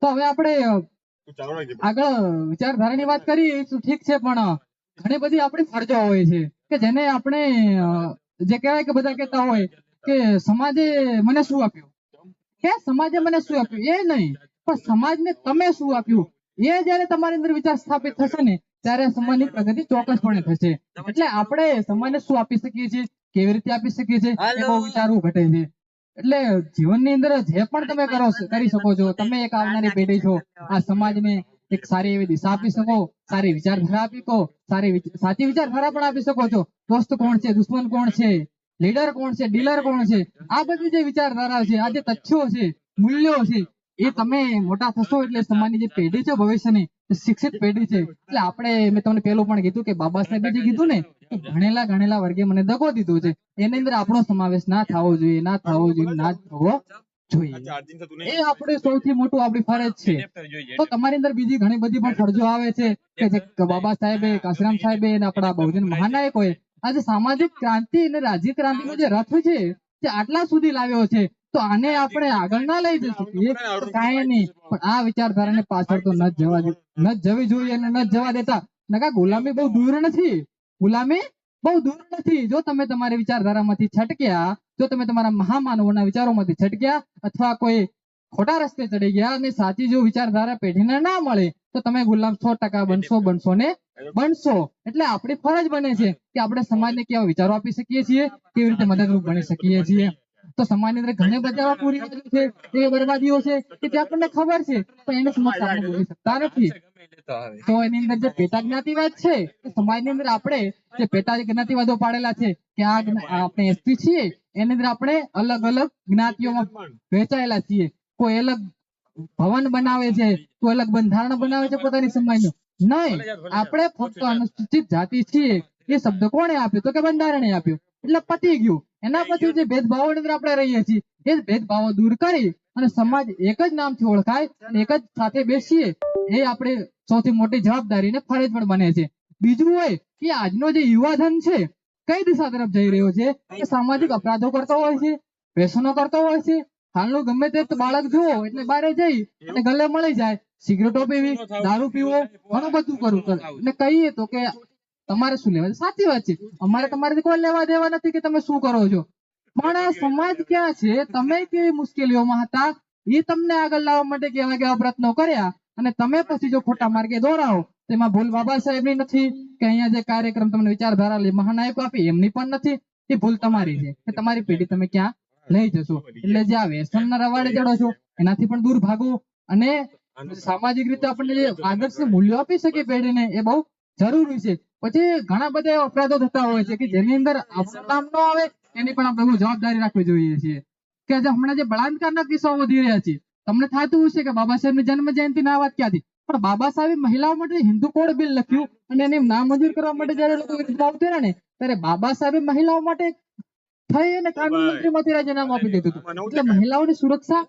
તો હવે આપણે આગળ વિચારધારાની વાત કરી તો ઠીક છે, પણ ઘણી બધી આપણી ફરજો હોય છે કે જેને આપણે જે કહેવાય કે બધા કહેતા હોય કે સમાજે મને શું આપ્યું, કે સમાજે મને શું આપ્યું એ નહીં, પણ સમાજને તમે શું આપ્યું એ જયારે તમારી અંદર વિચાર સ્થાપિત થશે ને ત્યારે સમાજની પ્રગતિ ચોક્કસપણે થશે. એટલે આપણે સમાજને શું આપી શકીએ છીએ, કેવી રીતે આપી શકીએ છીએ એ બહુ વિચારવું ઘટે છે. એટલે જીવનની અંદર જે પણ તમે કરી શકો છો, તમે એક આવનારી પેઢી છો, આ સમાજને એક સારી એવી દિશા આપી શકો, સારી વિચારધારા આપી શકો, સાચી વિચારધારા પણ આપી શકો છો. દોસ્ત કોણ છે, દુશ્મન કોણ છે, લીડર કોણ છે, ડીલર કોણ છે, આ બધી જે વિચારધારા છે, આ જે તથ્યો છે, મૂલ્યો છે, એ તમે મોટા થશો એટલે સમાજની જે પેઢી છે ભવિષ્યની શિક્ષિત પેઢી છે. એટલે આપણે મેં તમને પેલું પણ કીધું કે બાબા સાહેબે જે કીધું ને ભણેલા ગણેલા વર્ગે મને દગો દીધો છે, એની અંદર આપણો સમાવેશ ના થવો જોઈએ, ના થવો જોઈએ, ના થવો જોઈએ. એ આપણે સૌથી મોટું આપણી ફરજ છે. તો તમારી અંદર બીજી ઘણી બધી પણ ફરજો આવે છે કે જે બાબા સાહેબે, કાશીરામ સાહેબે અને આપણા બહુજન મહાનાયકોએ આજે સામાજિક ક્રાંતિ અને રાજ્ય ક્રાંતિનો જે રથ છે તે આટલા સુધી લાવ્યો છે. તો આને આપણે આગળ ના લઈ જઈ શકીએ તો કાંઈ નહીં, પણ આ વિચારધારાને પાછળ તો ન જવી જોઈએ અને ન જવા દેતા. નકા ગુલામી બહુ દૂર નથી, ગુલામી બહુ દૂર નથી. જો તમે તમારી વિચારધારામાંથી છટક્યા, જો તમે તમારા મહામાનવોના વિચારોમાંથી છટક્યા અથવા કોઈ ખોટા રસ્તે ચડી ગયા અને સાચી જો વિચારધારા પેઢીને ના મળે તો તમે ગુલામ 100% બનશો ને બનશો. એટલે આપણી ફરજ બને છે કે આપણે સમાજને કેવા વિચારો આપી શકીએ છીએ, કેવી રીતે મદદરૂપ બની શકીએ છીએ. તો સમાજની અંદર ઘણી બધા પૂરી છે, એ બરબાદીઓ છે કે જે આપણને ખબર છે પણ એને સમક્ષ આપણે બોલી શકતા નથી. તો એની અંદર જે પેટા જ્ઞાતિવાદ છે એ સમાજની અંદર આપણે જે પેટા જ્ઞાતિવાદો પાડેલા છે કે આ આપણે એસટી છીએ, એની અંદર આપણે અલગ અલગ જ્ઞાતિઓમાં વહેંચાયેલા છીએ. કોઈ અલગ ભવન બનાવે છે, કોઈ અલગ બંધારણ બનાવે છે પોતાની સમાજનું. નહીં, આપણે ફક્ત અનુસૂચિત જાતિ છીએ એ શબ્દ કોણે આપ્યો તો કે બંધારણે આપ્યો. એટલે પતી ગયું. એના પછી જે ભેદભાવો અંદર આપણે રહીએ છીએ એ ભેદભાવો દૂર કરી અને સમાજ એક જ નામથી ઓળખાય અને એક જ સાથે બેસીએ, એ આપણે સૌથી મોટી જવાબદારી ને ફરજ પણ બને છે. બીજું હોય કે આજનો જે યુવાધન છે કઈ દિશા તરફ જઈ રહ્યો છે, કે સામાજિક અપરાધો કરતો હોય છે, વ્યસનો કરતો હોય છે. હાલનું ગમે તે બાળક જુઓ એટલે બારે જઈ અને ગલે મળી જાય, સિગરેટો પીવી, દારૂ પીવો, ઘણું બધું કરવું અને કહીએ તો કે તમારે શું લેવા, સાચી વાત છે, અમારે તમારાથી કોઈ લેવા દેવા નથી કે તમે શું કરો છો, પણ આ સમાજ ક્યાં છે, તમે કેવી મુશ્કેલીઓમાં હતા એ તમને આગળ લાવવા માટે કેવા કેવા પ્રયત્નો કર્યા અને તમે પછી જો ખોટા માર્ગે દોરાવો તેમાં ભૂલ બાબા સાહેબની નથી કે અહીંયા જે કાર્યક્રમ તમને વિચારધારા મહાનાયકો આપી એમની પણ નથી. એ ભૂલ તમારી છે કે તમારી પેઢી તમે ક્યાં લઈ જશો. એટલે જે આ વ્યસનના રવાડે ચડો છો એનાથી પણ દૂર ભાગો અને સામાજિક રીતે આપણને જે આદર્શ મૂલ્યો આપી શકીએ પેઢીને એ બહુ જરૂરી છે. પછી ઘણા બધા એવા અપરાધો થતા હોય છે કે જેની અંદર આપણું નામ ન આવે એની પણ આપણે બહુ જવાબદારી રાખવી જોઈએ છીએ. કે હમણાં જે બળાત્કારના કિસ્સાઓ વધી રહ્યા છે, તમને થતું હશે કે બાબા સાહેબની જન્મ જયંતિ ના વાત ક્યાંથી, પણ બાબા સાહેબે મહિલાઓ માટે હિન્દુ કોડ બિલ લખ્યું અને એને નામંજૂર કરવા માટે જયારે લોકો વિરુદ્ધ આવતા ને ત્યારે બાબા સાહેબે મહિલાઓ માટે થઈ અને કાનૂન મંત્રી માંથી રાજીનામું આપી દીધું હતું. એટલે મહિલાઓની સુરક્ષા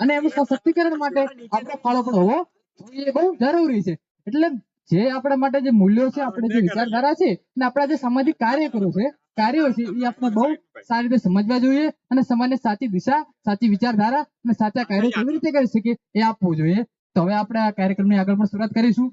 અને એનું સશક્તિકરણ માટે આપણો ફાળો પણ હોવો જોઈએ, બહુ જરૂરી છે. એટલે જે આપણા માટે જે મૂલ્યો છે, આપણે જે વિચારધારા છે અને આપણા જે સામાજિક કાર્યો છે એ આપણે બહુ સારી રીતે સમજવા જોઈએ અને સમાજને સાચી દિશા, સાચી વિચારધારા અને સાચા કાર્યો કેવી રીતે કરી શકીએ એ આપવું જોઈએ. તો હવે આપણે આ કાર્યક્રમની આગળ પણ શરૂઆત કરીશું.